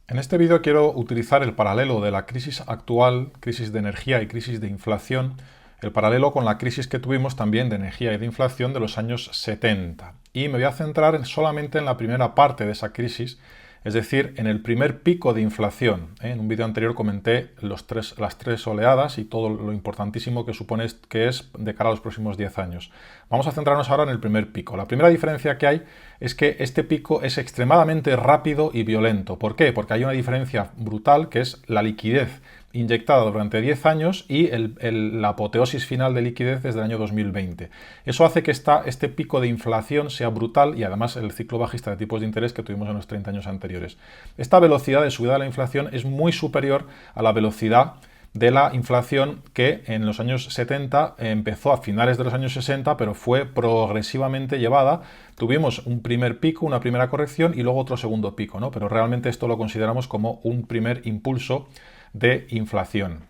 En este vídeo quiero utilizar el paralelo de la crisis actual, crisis de energía y crisis de inflación, el paralelo con la crisis que tuvimos también de energía y de inflación de los años 70. Y me voy a centrar solamente en la primera parte de esa crisis, es decir, en el primer pico de inflación. En un vídeo anterior comenté las tres oleadas y todo lo importantísimo que supone que es de cara a los próximos 10 años. Vamos a centrarnos ahora en el primer pico. La primera diferencia que hay es que este pico es extremadamente rápido y violento. ¿Por qué? Porque hay una diferencia brutal que es la liquidez inyectada durante 10 años y la apoteosis final de liquidez desde el año 2020. Eso hace que este pico de inflación sea brutal y además el ciclo bajista de tipos de interés que tuvimos en los 30 años anteriores. Esta velocidad de subida de la inflación es muy superior a la velocidad de la inflación que en los años 70 empezó a finales de los años 60, pero fue progresivamente llevada. Tuvimos un primer pico, una primera corrección y luego otro segundo pico, ¿no? Pero realmente esto lo consideramos como un primer impulso de inflación.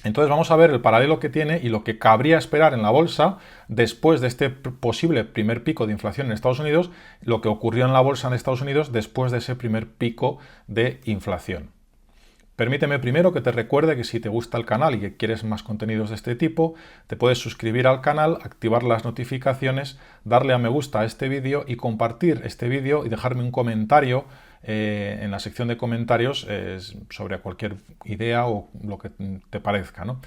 Entonces vamos a ver el paralelo que tiene y lo que cabría esperar en la bolsa después de este posible primer pico de inflación en Estados Unidos, lo que ocurrió en la bolsa en Estados Unidos después de ese primer pico de inflación. Permíteme primero que te recuerde que si te gusta el canal y que quieres más contenidos de este tipo, te puedes suscribir al canal, activar las notificaciones, darle a me gusta a este vídeo y compartir este vídeo y dejarme un comentario en la sección de comentarios sobre cualquier idea o lo que te parezca, ¿no?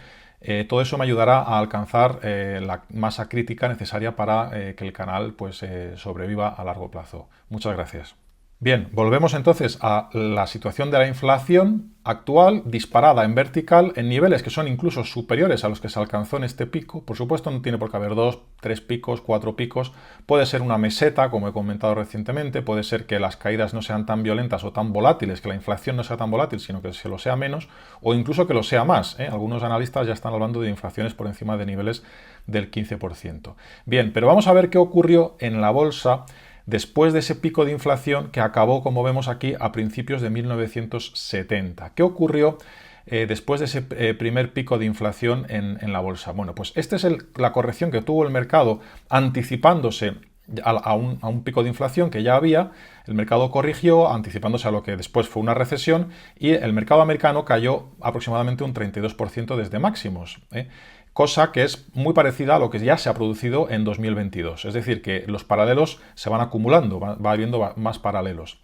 Todo eso me ayudará a alcanzar la masa crítica necesaria para que el canal pues, sobreviva a largo plazo. Muchas gracias. Bien, volvemos entonces a la situación de la inflación actual disparada en vertical en niveles que son incluso superiores a los que se alcanzó en este pico. Por supuesto no tiene por qué haber 2, 3 picos, 4 picos. Puede ser una meseta, como he comentado recientemente. Puede ser que las caídas no sean tan violentas o tan volátiles, que la inflación no sea tan volátil, sino que se lo sea menos, o incluso que lo sea más. Algunos analistas ya están hablando de inflaciones por encima de niveles del 15%. Bien, pero vamos a ver qué ocurrió en la bolsa después de ese pico de inflación que acabó, como vemos aquí, a principios de 1970. ¿Qué ocurrió después de ese primer pico de inflación en la bolsa? Bueno, pues esta es la corrección que tuvo el mercado anticipándose a un pico de inflación que ya había. El mercado corrigió anticipándose a lo que después fue una recesión y el mercado americano cayó aproximadamente un 32% desde máximos. Cosa que es muy parecida a lo que ya se ha producido en 2022. Es decir, que los paralelos se van acumulando, va habiendo más paralelos.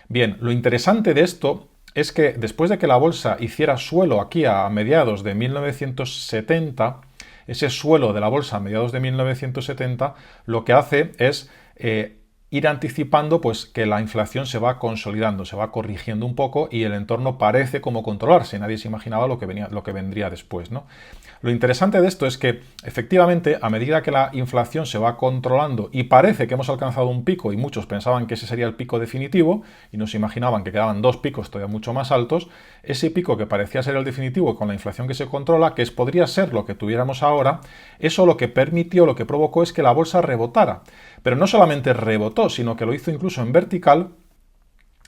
Bien, lo interesante de esto es que después de que la bolsa hiciera suelo aquí a mediados de 1970, ese suelo de la bolsa a mediados de 1970 lo que hace es ir anticipando pues, que la inflación se va consolidando, se va corrigiendo un poco y el entorno parece como controlarse. Nadie se imaginaba lo que vendría después, ¿no? Lo interesante de esto es que, efectivamente, a medida que la inflación se va controlando y parece que hemos alcanzado un pico y muchos pensaban que ese sería el pico definitivo y nos imaginaban que quedaban dos picos todavía mucho más altos, ese pico que parecía ser el definitivo con la inflación que se controla, que podría ser lo que tuviéramos ahora, eso lo que permitió, lo que provocó es que la bolsa rebotara. Pero no solamente rebotó, sino que lo hizo incluso en vertical,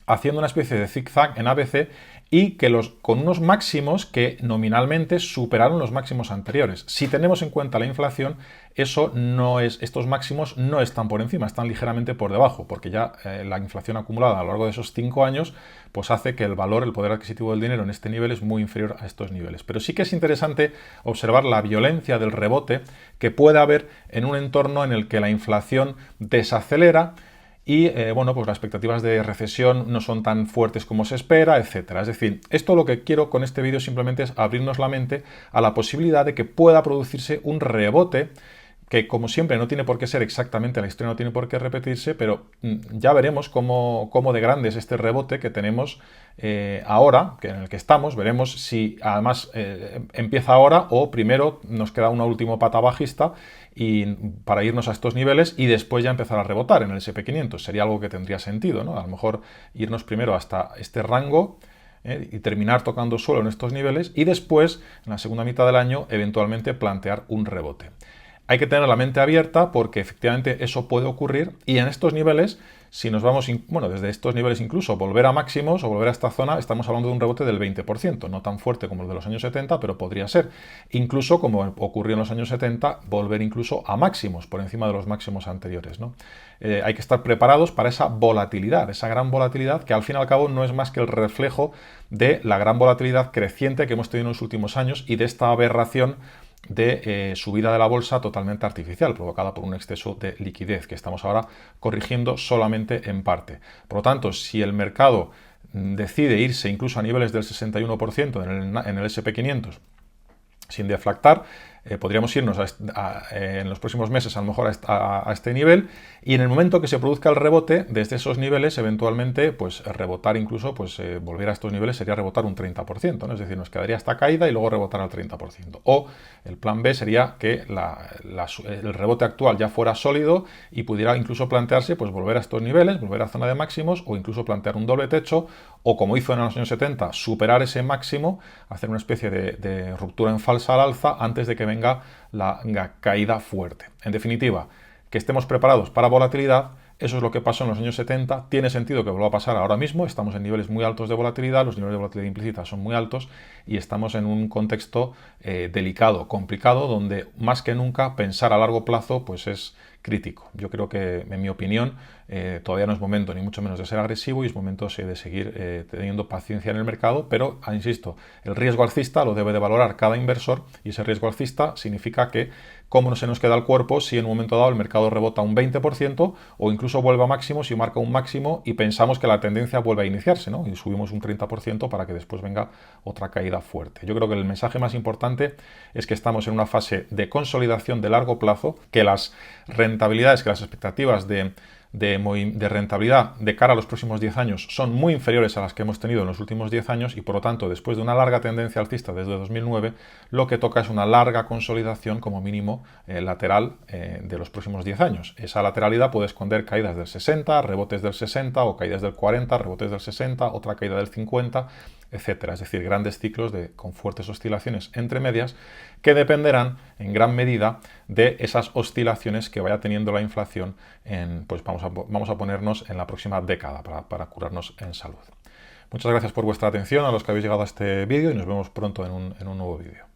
haciendo una especie de zigzag en ABC y que con unos máximos que nominalmente superaron los máximos anteriores. Si tenemos en cuenta la inflación, estos máximos no están por encima, están ligeramente por debajo, porque ya la inflación acumulada a lo largo de esos 5 años pues hace que el poder adquisitivo del dinero en este nivel es muy inferior a estos niveles. Pero sí que es interesante observar la violencia del rebote que puede haber en un entorno en el que la inflación desacelera y bueno, pues las expectativas de recesión no son tan fuertes como se espera, etcétera. Es decir, esto lo que quiero con este vídeo simplemente es abrirnos la mente a la posibilidad de que pueda producirse un rebote que, como siempre, no tiene por qué ser exactamente la historia, no tiene por qué repetirse, pero ya veremos cómo de grande es este rebote que tenemos ahora, en el que estamos. Veremos si además empieza ahora o primero nos queda una última pata bajista para irnos a estos niveles y después ya empezar a rebotar en el SP500. Sería algo que tendría sentido, ¿no? A lo mejor irnos primero hasta este rango y terminar tocando suelo en estos niveles y después, en la segunda mitad del año, eventualmente plantear un rebote. Hay que tener la mente abierta porque efectivamente eso puede ocurrir y en estos niveles, si nos vamos, bueno, desde estos niveles incluso volver a máximos o volver a esta zona, estamos hablando de un rebote del 20%, no tan fuerte como el de los años 70, pero podría ser. Incluso, como ocurrió en los años 70, volver incluso a máximos, por encima de los máximos anteriores, ¿no? Hay que estar preparados para esa volatilidad, esa gran volatilidad que al fin y al cabo no es más que el reflejo de la gran volatilidad creciente que hemos tenido en los últimos años y de esta aberración de subida de la bolsa totalmente artificial, provocada por un exceso de liquidez que estamos ahora corrigiendo solamente en parte. Por lo tanto, si el mercado decide irse incluso a niveles del 61% en el SP500 sin deflactar, podríamos irnos en los próximos meses a lo mejor a este nivel, y en el momento que se produzca el rebote desde esos niveles, eventualmente pues rebotar incluso, pues volver a estos niveles sería rebotar un 30%, ¿no? Es decir, nos quedaría esta caída y luego rebotar al 30%. O el plan B sería que el rebote actual ya fuera sólido y pudiera incluso plantearse pues volver a estos niveles, volver a zona de máximos, o incluso plantear un doble techo, o como hizo en los años 70, superar ese máximo, hacer una especie de ruptura en falsa al alza antes de que venga la caída fuerte. En definitiva, que estemos preparados para volatilidad. Eso es lo que pasó en los años 70, tiene sentido que vuelva a pasar ahora mismo, estamos en niveles muy altos de volatilidad, los niveles de volatilidad implícita son muy altos y estamos en un contexto delicado, complicado, donde más que nunca pensar a largo plazo pues es crítico. Yo creo que, en mi opinión, todavía no es momento ni mucho menos de ser agresivo y es momento de seguir teniendo paciencia en el mercado, pero, insisto, el riesgo alcista lo debe de valorar cada inversor y ese riesgo alcista significa que cómo no se nos queda el cuerpo si en un momento dado el mercado rebota un 20% o incluso vuelve a máximos y marca un máximo y pensamos que la tendencia vuelve a iniciarse, ¿no? Y subimos un 30% para que después venga otra caída fuerte. Yo creo que el mensaje más importante es que estamos en una fase de consolidación de largo plazo, que las rentabilidades, que las expectativas de rentabilidad de cara a los próximos 10 años son muy inferiores a las que hemos tenido en los últimos 10 años y por lo tanto después de una larga tendencia alcista desde 2009 lo que toca es una larga consolidación como mínimo lateral de los próximos 10 años. Esa lateralidad puede esconder caídas del 60, rebotes del 60 o caídas del 40, rebotes del 60, otra caída del 50, etcétera. Es decir, grandes ciclos con fuertes oscilaciones entre medias que dependerán en gran medida de esas oscilaciones que vaya teniendo la inflación pues vamos a ponernos en la próxima década para curarnos en salud. Muchas gracias por vuestra atención a los que habéis llegado a este vídeo y nos vemos pronto en un nuevo vídeo.